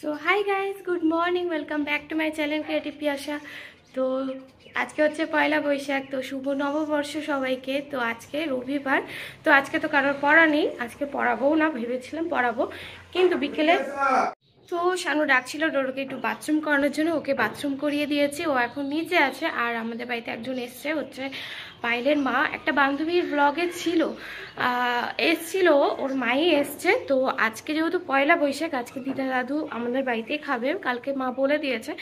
So hi guys, good morning, welcome back to my channel creative Piyasa. তো আজকে হচ্ছে পয়লা বৈশাখ, তো শুভ নববর্ষ সবাইকে। তো আজকে রবিবার, তো আজকে তো কারোর পড়া নেই, আজকে পড়াবোও না, ভেবেছিলাম পড়াবো কিন্তু বিকেলে। তো শানু ডাকছিল ডোরোকে একটু বাথরুম করানোর জন্য, ওকে বাথরুম করিয়ে দিয়েছি, ও এখন নিচে আছে। আর আমাদের বাড়িতে একজন এসছে, হচ্ছে পায়েলের মা, একটা বান্ধবীর ব্লগে এসছিল, ওর মাই এসছে। তো আজকে যেহেতু পয়লা বৈশাখ, আজকে দিদা দাদু আমাদের বাড়িতেই খাবে, কালকে মা বলে দিয়েছে।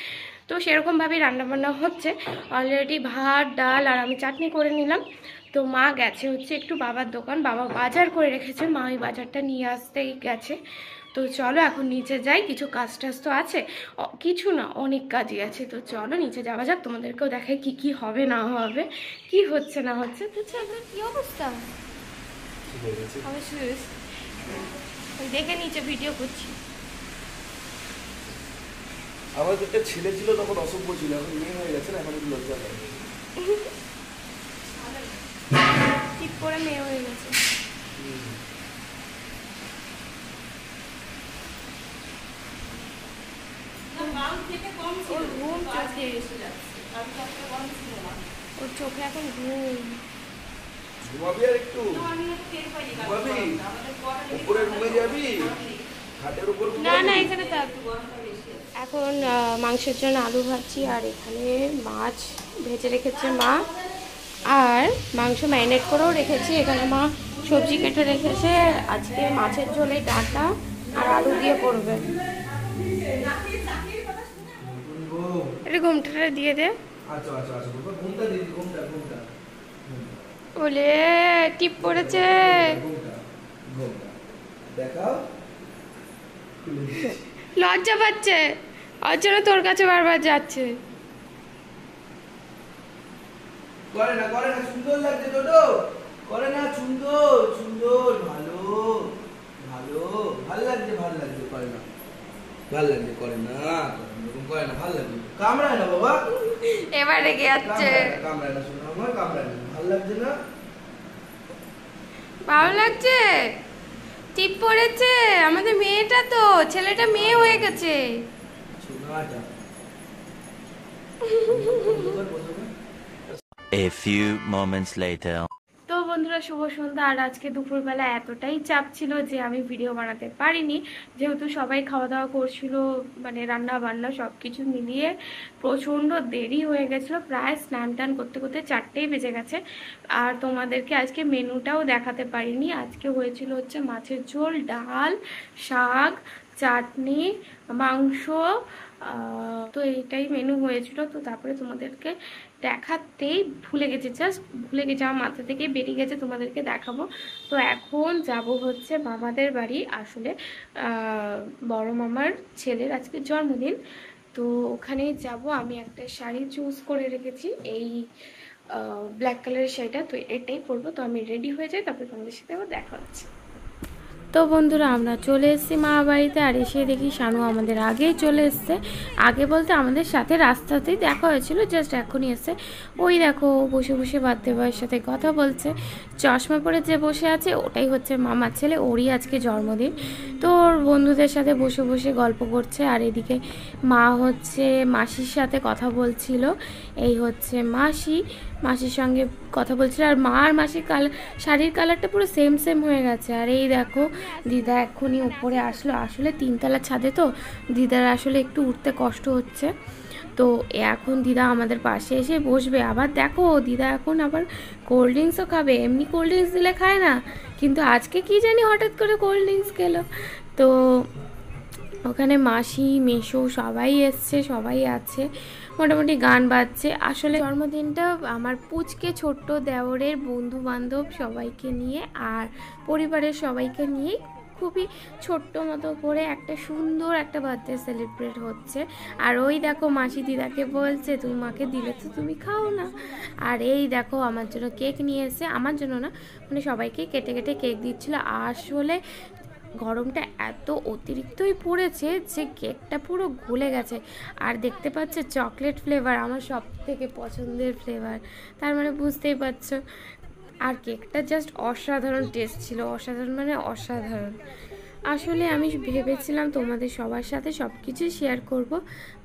তো সেরকমভাবেই রান্নাবান্না হচ্ছে। অলরেডি ভাত ডাল আর আমি চাটনি করে নিলাম। তো মা গেছে হচ্ছে একটু বাবার দোকান, বাবা বাজার করে রেখেছে, মা ওই বাজারটা নিয়ে আসতেই গেছে। তো চলো এখন নিচে যাই, কিছু কাজ টাজ তো আছে, কিছু না অনেক কাজই আছে। তো চলো নিচে যাওয়া যাক, তোমাদেরকেও দেখাই কি কি হবে না হবে, কি হচ্ছে না হচ্ছে। তো চলো, কি অবস্থা দেখে নিচে ভিডিও করছি। আমার একটা ছেলে ছিল তখন অসভ্য ছিল, এখন মেয়ে হয়ে গেছে না, এখন একটু লজ্জা লাগে। ঠিক করে মেয়ে হয়ে গেছে। ওর ঘুম চোখে, ওর চোখে এখন ঘুম। ঘুমাবি আর একটু, ঘুমাবি উপরে ঘুমে যাবি, খাটের উপর না না এখানে থাক। এখন মাংসের জন্য আলু ভাজছি, আর এখানে মাছ ভেজে রেখেছে মা, আর মাংস ম্যারিনেট করেও রেখেছি। এখানে মা সবজি কেটে রেখেছে, আজকে মাছের ঝোলে ডাঁটা আর আলু দিয়ে করবে। এটা ঘুমটা দিয়ে দে। বলে টিপ পড়েছে, লজ্জা পাচ্ছে, ওর জন্য তোর কাছে বারবার যাচ্ছে। করে না সুন্দর লাগছে টোটো, করে না সুন্দর সুন্দর, ভালো ভালো, ভাল লাগছে করে না, ভাল লাগছে, করে না করে না, ভাল লাগছে, কামড়ায় না বাবা, এবার রেগে যাচ্ছে, কামড়ায় না শোনো আমার, কামড়ায় না, ভাল লাগছে না, ভালো লাগছে। টিপ পড়েছে আমাদের মেয়েটা, তো ছেলেটা মেয়ে হয়ে গেছে। A few moments later. তো বন্ধুরা, শুভ সন্ধ্যা। আর আজকে দুপুরবেলা এতটাই চাপ ছিল যে আমি ভিডিও বানাতে পারিনি, যেহেতু সবাই খাওয়া দাওয়া করছিল, মানে রান্না বান্না সব কিছু মিলিয়ে প্রচণ্ড দেরি হয়ে গেছিলো, প্রায় স্নান টান করতে করতে 4টেই বেজে গেছে। আর তোমাদেরকে আজকে মেনুটাও দেখাতে পারিনি। আজকে হয়েছিল হচ্ছে মাছের ঝোল, ডাল, শাক, চাটনি, মাংস, তো এইটাই মেনু হয়েছিল। তো তারপরে তোমাদেরকে দেখাতেই ভুলে গেছি, জাস্ট ভুলে গেছি, আমার মাথা থেকে বেরিয়ে গেছে, তোমাদেরকে দেখাবো। তো এখন যাব হচ্ছে মামাদের বাড়ি, আসলে বড় মামার ছেলের আজকে জন্মদিন, তো ওখানেই যাব। আমি একটা শাড়ি চুজ করে রেখেছি, এই ব্ল্যাক কালারের শাড়িটা, তো এটাই পরবো। তো আমি রেডি হয়ে যাই, তারপরে তোমাদের সাথে আবার দেখা হচ্ছে। তো বন্ধুরা, আমরা চলে এসেছি মা বাড়িতে, আর এসে দেখি শানু আমাদের আগেই চলে এসছে। আগে বলতে আমাদের সাথে রাস্তাতেই দেখা হয়েছিল, জাস্ট এখনই এসছে। ওই দেখো বসে বসে বাদ্য ভাইয়ের সাথে কথা বলছে, চশমা পরে যে বসে আছে ওটাই হচ্ছে মামার ছেলে, ওরই আজকে জন্মদিন। তো ওর বন্ধুদের সাথে বসে বসে গল্প করছে, আর এদিকে মা হচ্ছে মাসির সাথে কথা বলছিল। এই হচ্ছে মাসির সঙ্গে কথা বলছিল, আর মা আর মাসির শাড়ির কালারটা পুরো সেম সেম হয়ে গেছে। আর এই দেখো দিদা এক্ষুনি উপরে আসলো, আসলে 3তলা ছাদে, তো দিদার আসলে একটু উঠতে কষ্ট হচ্ছে। তো এখন দিদা আমাদের পাশে এসে বসবে। আবার দেখো দিদা এখন আবার কোল্ড ড্রিঙ্কসও খাবে, এমনি কোল্ড ড্রিঙ্কস দিলে খায় না, কিন্তু আজকে কি জানি হঠাৎ করে কোল্ড ড্রিঙ্কস খেলো। তো ওখানে মাসি মেসো সবাই এসছে, সবাই আছে, মোটামুটি গান বাজছে। আসলে জন্মদিনটা আমার পুচকে ছোট্ট দেওরের বন্ধু বান্ধব সবাইকে নিয়ে আর পরিবারের সবাইকে নিয়ে খুবই ছোট্ট মতো করে একটা সুন্দর একটা বার্থডে সেলিব্রেট হচ্ছে। আর ওই দেখো মাসি দিদাকে বলছে, তুমি মাকে দিলে তো তুমি খাও না। আর এই দেখো আমার জন্য কেক নিয়ে এসে, আমার জন্য না, মানে সবাইকে কেটে কেটে কেক দিচ্ছিল। আসলে গরমটা এত অতিরিক্তই পড়েছে যে কেকটা পুরো গলে গেছে। আর দেখতে পাচ্ছে চকলেট ফ্লেভার, আমার সব থেকে পছন্দের ফ্লেভার, তার মানে বুঝতেই পারছো। আর কেকটা জাস্ট অসাধারণ টেস্ট ছিল, অসাধারণ মানে অসাধারণ। আসলে আমি ভেবেছিলাম তোমাদের সবার সাথে সব কিছু শেয়ার করব,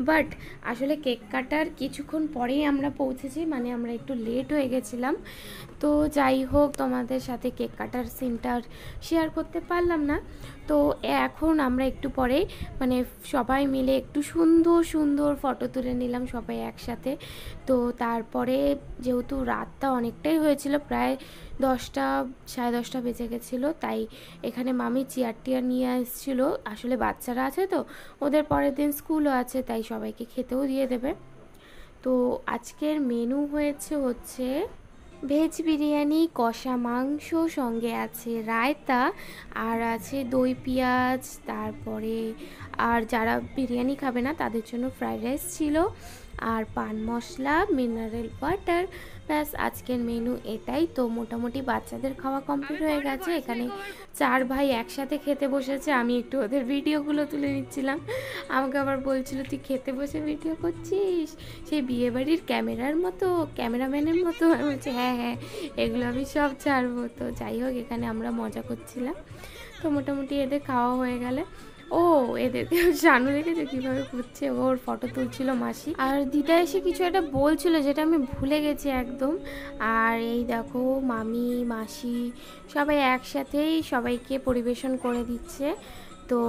বাট আসলে কেক কাটার কিছুক্ষণ পরেই আমরা পৌঁছেছি, মানে আমরা একটু লেট হয়ে গেছিলাম। তো যাই হোক, তোমাদের সাথে কেক কাটার সিনটা শেয়ার করতে পারলাম না। তো এখন আমরা একটু পরে মানে সবাই মিলে একটু সুন্দর সুন্দর ফটো তুলে নিলাম সবাই একসাথে। তো তারপরে যেহেতু রাতটা অনেকটাই হয়েছিল, প্রায় 10টা 10:30 বেজে গেছিলো, তাই এখানে মামি চেয়ার টিয়ার নিয়ে এসেছিলো। আসলে বাচ্চারা আছে তো, ওদের পরের দিন স্কুলও আছে, তাই সবাইকে খেতেও দিয়ে দেবে। তো আজকের মেনু হচ্ছে ভেজ বিরিয়ানি, কষা মাংস, সঙ্গে আছে রায়তা, আর আছে দই পেঁয়াজ, তারপরে আর যারা বিরিয়ানি খাবে না তাদের জন্য ফ্রাইড রাইস ছিল, আর পান মশলা, মিনারেল ওয়াটার। ব্যাস আজকের মেনু এটাই। তো মোটামুটি বাচ্চাদের খাওয়া কমপ্লিট হয়ে গেছে। এখানে 4 ভাই একসাথে খেতে বসেছে, আমি একটু ওদের ভিডিওগুলো তুলে নিচ্ছিলাম। আমাকে আবার বলছিল তুই খেতে বসে ভিডিও করছিস, সেই বিয়েবাড়ির ক্যামেরার মতো, ক্যামেরাম্যানের মতো। আমি বলছি হ্যাঁ হ্যাঁ, এগুলো আমি সব ছাড়বো। তো যাই হোক, এখানে আমরা মজা করছিলাম। তো মোটামুটি এদের খাওয়া হয়ে গেলে, ও এদেরকে শানু দেখেছে কীভাবে ঘুরছে, ওর ফটো তুলছিল মাসি। আর দিদা এসে কিছু একটা বলছিল যেটা আমি ভুলে গেছি একদম। আর এই দেখো মামি মাসি সবাই একসাথেই সবাইকে পরিবেশন করে দিচ্ছে। তো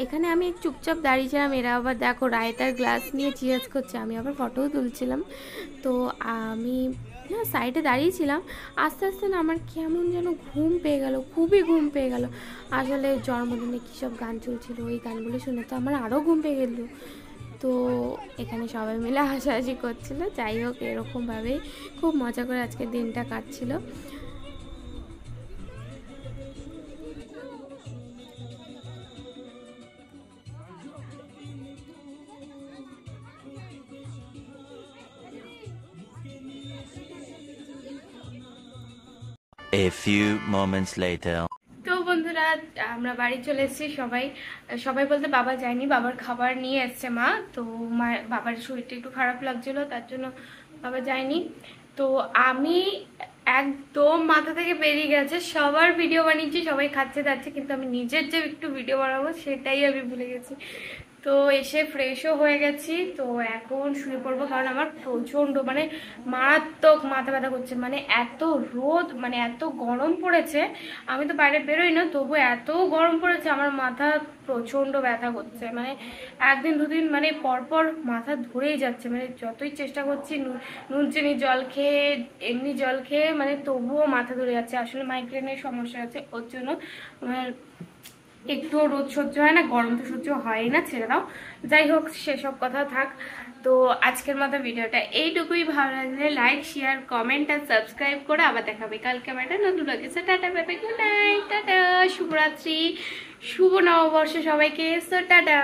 এখানে আমি চুপচাপ দাঁড়িয়েছিলাম, এরা আবার দেখো রায়তার গ্লাস নিয়ে চিয়ার্স করছে, আমি আবার ফটোও তুলছিলাম। তো আমি না সাইডে দাঁড়িয়েছিলাম, আস্তে আস্তে না আমার কেমন যেন ঘুম পেয়ে গেল, খুবই ঘুম পেয়ে গেল। আসলে জন্মদিনে কী সব গান চলছিল, ওই গানগুলো শুনে তো আমার আরও ঘুম পেয়ে গেল। তো এখানে সবাই মিলে হাসাহাসি করছিল। যাই হোক, এরকমভাবেই খুব মজা করে আজকের দিনটা কাটছিল। A few moments later. তো বন্ধুরা, আমরা বাড়ি চলে এসেছি। সবাই বলতে বাবা যায়নি, বাবার খাবার নিয়ে এসছে মা। তো বাবার শরীরটা একটু খারাপ লাগছিল, তার জন্য বাবা যায়নি। তো আমি একদম মাথা থেকে বেরিয়ে গেছে, সবার ভিডিও বানিয়েছি, সবাই খাচ্ছে যাচ্ছে, কিন্তু আমি নিজের যে একটু ভিডিও বানাবো সেটাই আমি ভুলে গেছি। তো এসে ফ্রেশও হয়ে গেছি। তো এখন শুয়ে পড়বো, কারণ আমার প্রচণ্ড মানে মারাত্মক মাথা ব্যথা করছে। মানে এত রোদ, মানে এত গরম পড়েছে, আমি তো বাইরে বেরোই না, তবু এত গরম পড়েছে আমার মাথা প্রচণ্ড ব্যথা করছে। মানে একদিন দুদিন মানে পরপর মাথা ধরেই যাচ্ছে। মানে যতই চেষ্টা করছি নুন চিনি জল খেয়ে, এমনি জল খেয়ে, মানে তবুও মাথা ধরে যাচ্ছে। আসলে মাইগ্রেনের সমস্যা আছে, ওর জন্য একটু রোদ সহ্য হয় না, গরম তো সহ্য হয় না, ছেড়ে দাও। যাই হোক, সেসব কথা থাক। তো আজকের মতো ভিডিওটা এইটুকুই। ভালো লাগলে লাইক, শেয়ার, কমেন্ট আর সাবস্ক্রাইব করে আবার দেখাবে কালকে আমার একটা নতুন লাগছে। Tata bye, good night, tata, শুভরাত্রি, শুভ নববর্ষ সবাইকে। So tata.